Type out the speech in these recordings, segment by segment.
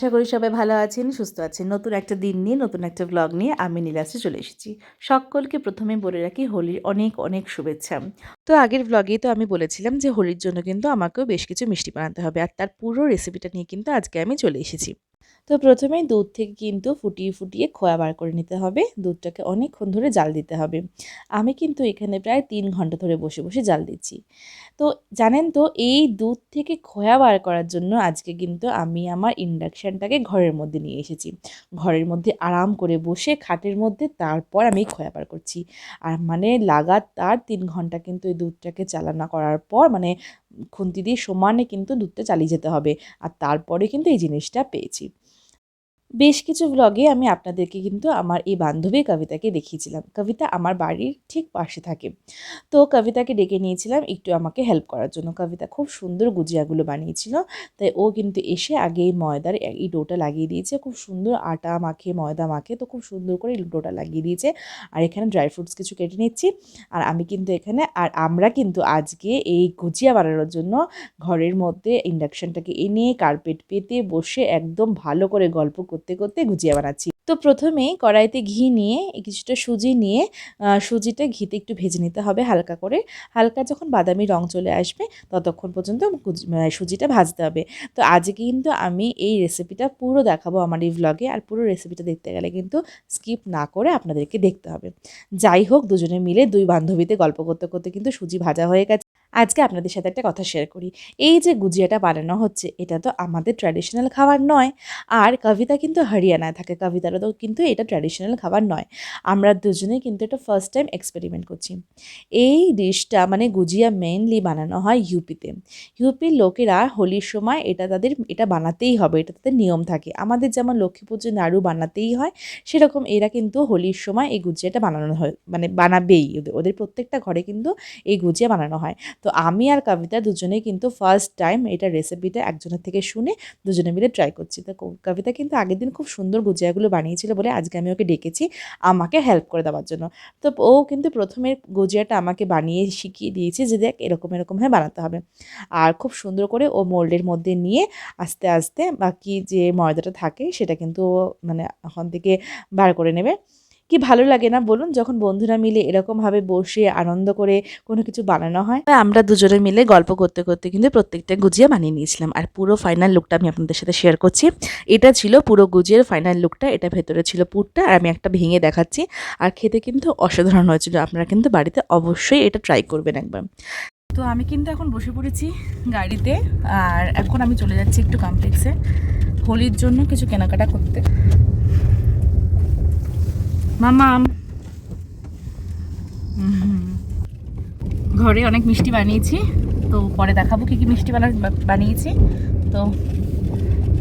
আশা করি সবাই ভালো আছেন, সুস্থ আছেন। নতুন একটা দিন নিয়ে, নতুন একটা ব্লগ নিয়ে আমি নীলাশ্রী চলে এসেছি। সকলকে প্রথমেই বলে রাখি হোলির অনেক, অনেক শুভেচ্ছা। তো আগের ব্লগেই তো আমি বলেছিলাম যে হোলির জন্য কিন্তু আমাকেও বেশ কিছু মিষ্টি বানাতে হবে। আর তার পুরো রেসিপিটা নিয়ে কিন্তু আজকে আমি চলে এসেছি। তো প্রথমেই দুধ থেকে কিন্তু ফুটিয়ে, ফুটিয়ে খোয়া বার করে নিতে হবে। দুধটাকে অনেকক্ষণ ধরে জাল দিতে হবে। আমি কিন্তু এখানে প্রায় ৩ ঘন্টা ধরে বসে, বসে জাল দিচ্ছি। তো জানেন তো এই দুধ থেকে খোয়া বার করার জন্য আজকে কিন্তু আমি আমার ইন্ডাকশানটাকে ঘরের মধ্যে নিয়ে এসেছি। ঘরের মধ্যে আরাম করে বসে খাটের মধ্যে তারপর আমি খোয়া বার করছি। আর মানে লাগাতার ৩ ঘন্টা কিন্তু এই দুধটাকে চালনা করার পর মানে খুন্তি দিয়ে সমানে কিন্তু দুধটা চালিয়ে যেতে হবে। আর তারপরে কিন্তু এই জিনিসটা পেয়েছি। বেশ কিছু ভ্লগে আমি আপনাদেরকে কিন্তু আমার এই বান্ধবী কবিতাকে দেখিয়েছিলাম। কবিতা আমার বাড়ির ঠিক পাশে থাকে। তো কবিতাকে ডেকে নিয়েছিলাম একটু আমাকে হেল্প করার জন্য। কবিতা খুব সুন্দর গুজিয়াগুলো বানিয়েছিল। তাই ও কিন্তু এসে আগে এই ময়দার এই ডোটা লাগিয়ে দিয়েছে। খুব সুন্দর আটা মাখে, ময়দা মাখে তো খুব সুন্দর করে এই ডোটা লাগিয়ে দিয়েছে। আর এখানে ড্রাই ফ্রুটস কিছু কেটে নিচ্ছি। আর আমি কিন্তু এখানে আমরা কিন্তু আজকে এই গুজিয়া বানানোর জন্য ঘরের মধ্যে ইন্ডাকশনটাকে এনে কার্পেট পেতে বসে একদম ভালো করে গল্প করতে, করতে গুজিয়া বানাচ্ছি। তো প্রথমেই কড়াইতে ঘি নিয়ে কিছুটা সুজি নিয়ে সুজিটা ঘিতে একটু ভেজে নিতে হবে হালকা করে। হালকা যখন বাদামি রং চলে আসবে ততক্ষণ পর্যন্ত সুজিটা ভাজতে হবে। তো আজকে কিন্তু আমি এই রেসিপিটা পুরো দেখাবো আমার এই ভ্লগে। আর পুরো রেসিপিটা দেখতে গেলে কিন্তু স্কিপ না করে আপনাদেরকে দেখতে হবে। যাই হোক দুজনে মিলে দুই বান্ধবীতে গল্প করতে, করতে কিন্তু সুজি ভাজা হয়ে গেছে। আজকে আপনাদের সাথে একটা কথা শেয়ার করি। এই যে গুজিয়াটা বানানো হচ্ছে এটা তো আমাদের ট্র্যাডিশনাল খাবার নয়। আর কবিতা কিন্তু হরিয়ানায় থাকে। কবিতারও তো কিন্তু এটা ট্র্যাডিশনাল খাবার নয়। আমরা দুজনেই কিন্তু এটা ফার্স্ট টাইম এক্সপেরিমেন্ট করছি। এই ডিশটা মানে গুজিয়া মেইনলি বানানো হয় ইউপিতে। ইউপির লোকেরা হোলির সময় এটা বানাতেই হবে। এটা তাদের নিয়ম থাকে। আমাদের যেমন লক্ষ্মী পুজোর নাড়ু বানাতেই হয় সেরকম এরা কিন্তু হোলির সময় এই গুজিয়াটা বানানো হয় মানে বানাবেই। ওদের প্রত্যেকটা ঘরে কিন্তু এই গুজিয়া বানানো হয়। তো আমি আর কবিতা দুজনেই কিন্তু ফার্স্ট টাইম এটা রেসিপিটা একজনের থেকে শুনে দুজনে মিলে ট্রাই করছি। তো কবিতা কিন্তু আগের দিন খুব সুন্দর গুজিয়াগুলো বানিয়েছিল বলে আজকে আমি ওকে ডেকেছি আমাকে হেল্প করে দেওয়ার জন্য। তো ও কিন্তু প্রথমে গুজিয়াটা আমাকে বানিয়ে শিখিয়ে দিয়েছে যে দেখ এরকম এরকমভাবে বানাতে হবে। আর খুব সুন্দর করে ও মোল্ডের মধ্যে নিয়ে আস্তে আস্তে বাকি যে ময়দাটা থাকে সেটা কিন্তু মানে ওখান থেকে বার করে নেবে। কি ভালো লাগে না বলুন যখন বন্ধুরা মিলে এরকমভাবে বসে আনন্দ করে কোনো কিছু বানানো হয়। আমরা দুজনে মিলে গল্প করতে করতে কিন্তু প্রত্যেকটা গুজিয়া বানিয়ে নিয়েছিলাম। আর পুরো ফাইনাল লুকটা আমি আপনাদের সাথে শেয়ার করছি। এটা ছিল পুরো গুজিয়ার ফাইনাল লুকটা। এটা ভেতরে ছিল পুরটা আর আমি একটা ভেঙে দেখাচ্ছি। আর খেতে কিন্তু অসাধারণ হয়েছিল। আপনারা কিন্তু বাড়িতে অবশ্যই এটা ট্রাই করবেন একবার। তো আমি কিন্তু এখন বসে পড়েছি গাড়িতে। আর এখন আমি চলে যাচ্ছি একটু কমপ্লেক্সে হোলির জন্য কিছু কেনাকাটা করতে। মামাম ঘরে অনেক মিষ্টি বানিয়েছি। তো পরে দেখাবো কী কী মিষ্টি বানিয়েছি। তো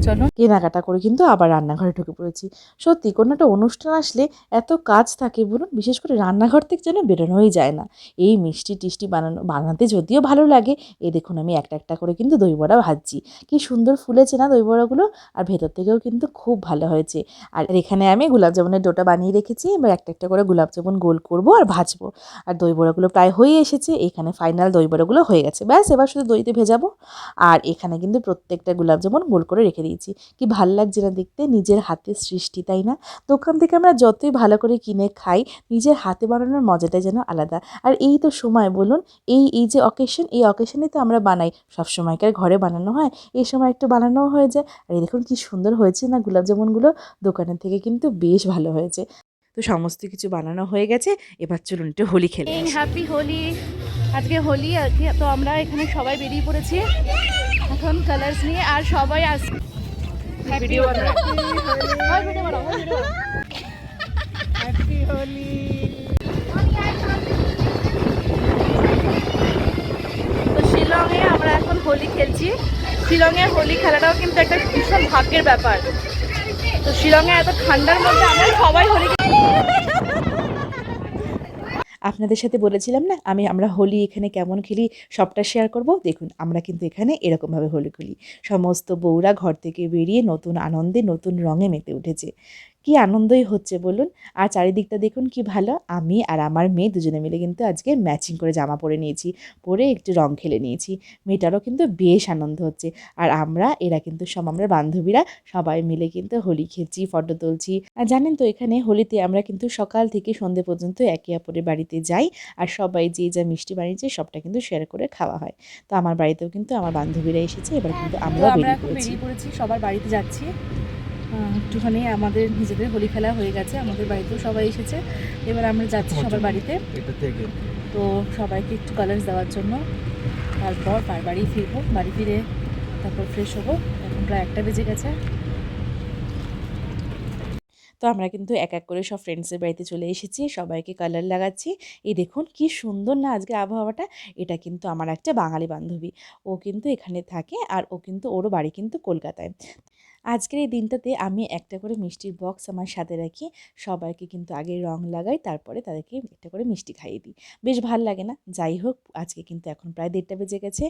চলো কেনাকাটা করে কিন্তু আবার রান্নাঘরে ঢুকে পড়েছি। সত্যি কোনো একটা অনুষ্ঠান আসলে এত কাজ থাকে বলুন, বিশেষ করে রান্নাঘর থেকে যেন বেরোনোই যায় না। এই মিষ্টি টিষ্টি বানাতে যদিও ভালো লাগে। এই দেখুন আমি একটা একটা করে কিন্তু দই বড়া ভাজছি। কি সুন্দর ফুলেছে না দই বড়াগুলো। আর ভেতর থেকেও কিন্তু খুব ভালো হয়েছে। আর এখানে আমি গোলাপ জামুনের ডোটা বানিয়ে রেখেছি। এবার একটা একটা করে গোলাপ জামুন গোল করবো আর ভাজবো। আর দই বড়াগুলো প্রায় হয়ে এসেছে। এখানে ফাইনাল দই বড়াগুলো হয়ে গেছে। ব্যাস এবার শুধু দইতে ভেজাবো। আর এখানে কিন্তু প্রত্যেকটা গোলাপ জামুন গোল করে রেখে দিয়েছি। কি ভাল লাগছে না দেখতে, নিজের হাতের সৃষ্টি তাই না? দোকান থেকে আমরা যতই ভালো করে কিনে খাই নিজের হাতে বানানোর মজাটাই যেন আলাদা। আর এই তো সময় বলুন, এই যে অকেশন, এই অকেশনে তো আমরা বানাই। সব সময়কার ঘরে বানানো হয়, এই সময় একটু বানানোও হয়ে যায়। আর এই দেখুন কি সুন্দর হয়েছে না গোলাপ জামুনগুলো। দোকানের থেকে কিন্তু বেশ ভালো হয়েছে। তো সমস্ত কিছু বানানো হয়ে গেছে। এবার চলুন একটু হোলি খেলে আসি। হ্যাপি হোলি। আজকে হোলি আর কি, তো আমরা এখানে সবাই বেরিয়ে পড়েছি এখন কালার্স নিয়ে। আর সবাই ভিডিও বানাও, ভিডিও বানাও, হ্যাপি হোলি। তো শিলংয়ে আমরা এখন হোলি খেলছি। শিলংয়ের হোলি খেলাটাও কিন্তু একটা ভীষণ ভাগ্যের ব্যাপার। তো শিলংয়ে এত ঠান্ডার মধ্যে আমরা সবাই হোলি। আপনাদের সাথে বলেছিলাম না আমরা হোলি এখানে কেমন খেলি সবটা শেয়ার করব। দেখুন আমরা কিন্তু এখানে এরকমভাবে হোলি খেলি। সমস্ত বউরা ঘর থেকে বেরিয়ে নতুন আনন্দে নতুন রঙে মেতে উঠেছে। কি আনন্দই হচ্ছে বলুন। আর চারিদিকটা দেখুন কি ভালো। আমি আর আমার মেয়ে দুজনে মিলে কিন্তু আজকে ম্যাচিং করে জামা পরে নিয়েছি। পরে একটু রং খেলে নিয়েছি। মেয়েটারও কিন্তু বেশ আনন্দ হচ্ছে। আর এরা কিন্তু সব আমরা বান্ধবীরা সবাই মিলে কিন্তু হোলি খেলছি, ফটো তুলছি। আর জানেন তো এখানে হোলিতে আমরা কিন্তু সকাল থেকে সন্ধ্যে পর্যন্ত একে অপরের বাড়িতে যাই। আর সবাই যে যা মিষ্টি বানিয়েছে সবটা কিন্তু শেয়ার করে খাওয়া হয়। তো আমার বাড়িতেও কিন্তু আমার বান্ধবীরা এসেছে। এবার কিন্তু আমরাও বেরিয়ে পড়েছি। সবার বাড়িতে যাচ্ছি। একটুখানি আমাদের নিজেদের হোলি খেলা হয়ে গেছে, আমাদের বাড়িতেও সবাই এসেছে। এবার আমরা যাচ্ছি সবার বাড়িতে। তো সবাইকে একটু কালার্স দেওয়ার জন্য, তারপর বাড়ি ফিরবো। বাড়ি ফিরে তারপর ফ্রেশ হবো। এখন প্রায় 1টা বেজে গেছে। তো আমরা কিন্তু এক এক করে সব ফ্রেন্ডসের বাড়িতে চলে এসেছি, সবাইকে কালার লাগাচ্ছি। এই দেখুন কি সুন্দর না আজকে আবহাওয়াটা। এটা কিন্তু আমার একটা বাঙালি বান্ধবী, ও কিন্তু এখানে থাকে আর ও কিন্তু ওরও বাড়ি কিন্তু কলকাতায়। আজকের এই দিনটাতে আমি একটা করে মিষ্টির বক্স আমার সাথে রাখি। সবাইকে কিন্তু আগে রং লাগাই, তারপরে তাদেরকে একটা করে মিষ্টি খাইয়ে দিই। বেশ ভাল লাগে না? যাই হোক, আজকে কিন্তু এখন প্রায় 1:30 বেজে গেছে।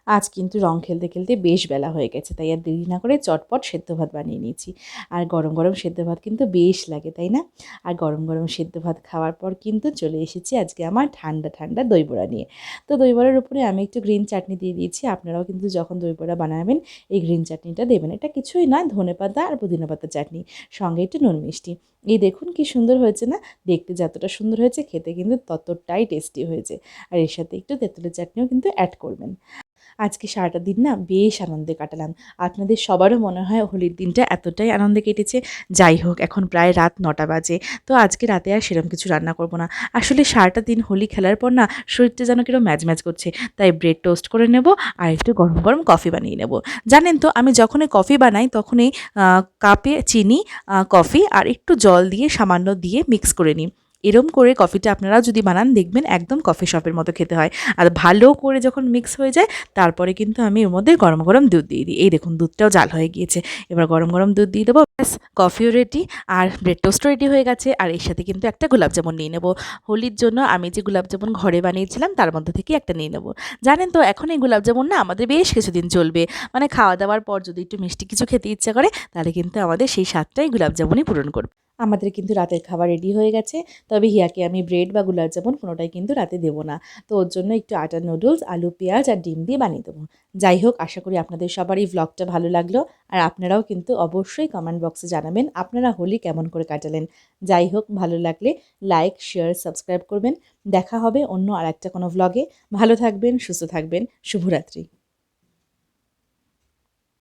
আজ কিন্তু রং খেলতে খেলতে বেশ বেলা হয়ে গেছে, তাই আর দেরি না করে চটপট সেদ্ধ ভাত বানিয়ে নিয়েছি। আর গরম গরম সেদ্ধ ভাত কিন্তু বেশ লাগে, তাই না? আর গরম গরম সেদ্ধ ভাত খাওয়ার পর কিন্তু চলে এসেছি আজকে আমার ঠান্ডা ঠান্ডা দই বড়া নিয়ে। তো দই বড়ার উপরে আমি একটু গ্রিন চাটনি দিয়ে দিয়েছি। আপনারাও কিন্তু যখন দই বড়া বানাবেন এই গ্রিন চাটনিটা দেবেন। এটা কিছুই নয়, ধনেপাতা আর পুদিনা পাতার চাটনি, সঙ্গে একটু নুন মিষ্টি। এই দেখুন কি সুন্দর হয়েছে না? দেখতে যতটা সুন্দর হয়েছে, খেতে কিন্তু ততটাই টেস্টি হয়েছে। আর এর সাথে একটু তেঁতুলের চাটনিও কিন্তু অ্যাড করবেন। আজকে সারাটা দিন না বেশ আনন্দে কাটালাম। আপনাদের সবারও মনে হয় হোলির দিনটা এতটাই আনন্দে কেটেছে। যাই হোক, এখন প্রায় রাত 9টা বাজে। তো আজকে রাতে আর সেরকম কিছু রান্না করব না। আসলে সারাটা দিন হোলি খেলার পর না শরীরটা যেন কিরকম ম্যাজ করছে। তাই ব্রেড টোস্ট করে নেব আর একটু গরম গরম কফি বানিয়ে নেব। জানেন তো আমি যখনই কফি বানাই তখনই কাপে চিনি, কফি আর একটু জল দিয়ে সামান্য দিয়ে মিক্স করে নিই। এরম করে কফিটা আপনারাও যদি বানান দেখবেন একদম কফি শপের মতো খেতে হয়। আর ভালো করে যখন মিক্স হয়ে যায় তারপরে কিন্তু আমি এর মধ্যে গরম গরম দুধ দিয়ে দিই। এই দেখুন দুধটাও জাল হয়ে গিয়েছে। এবার গরম গরম দুধ দিয়ে দেবো, ব্যাস কফিও রেডি আর ব্রেড টোস্টও রেডি হয়ে গেছে। আর এর সাথে কিন্তু একটা গোলাপ জামুন নিয়ে নেবো। হোলির জন্য আমি যে গোলাপ জামুন ঘরে বানিয়েছিলাম তার মধ্যে থেকে একটা নিয়ে নেবো। জানেন তো এখন এই গোলাপ জামুন না আমাদের বেশ কিছুদিন চলবে। মানে খাওয়া দাওয়ার পর যদি একটু মিষ্টি কিছু খেতে ইচ্ছা করে তাহলে কিন্তু আমাদের সেই স্বাদটাই গোলাপ জামুনই পূরণ করবে। আমাদের কিন্তু রাতের খাবার রেডি হয়ে গেছে। তবে হিয়াকে আমি ব্রেড বা গোলাপ জামুন কোনোটাই কিন্তু রাতে দেবো না। তো ওর জন্য একটু আটা নুডলস, আলু, পেঁয়াজ আর ডিম দিয়ে বানিয়ে দেবো। যাই হোক, আশা করি আপনাদের সবার এই ভ্লগটা ভালো লাগলো। আর আপনারাও কিন্তু অবশ্যই কমেন্ট বক্সে জানাবেন আপনারা হোলি কেমন করে কাটালেন। যাই হোক, ভালো লাগলে লাইক, শেয়ার, সাবস্ক্রাইব করবেন। দেখা হবে অন্য আরেকটা কোনো ভ্লগে। ভালো থাকবেন, সুস্থ থাকবেন। শুভরাত্রি।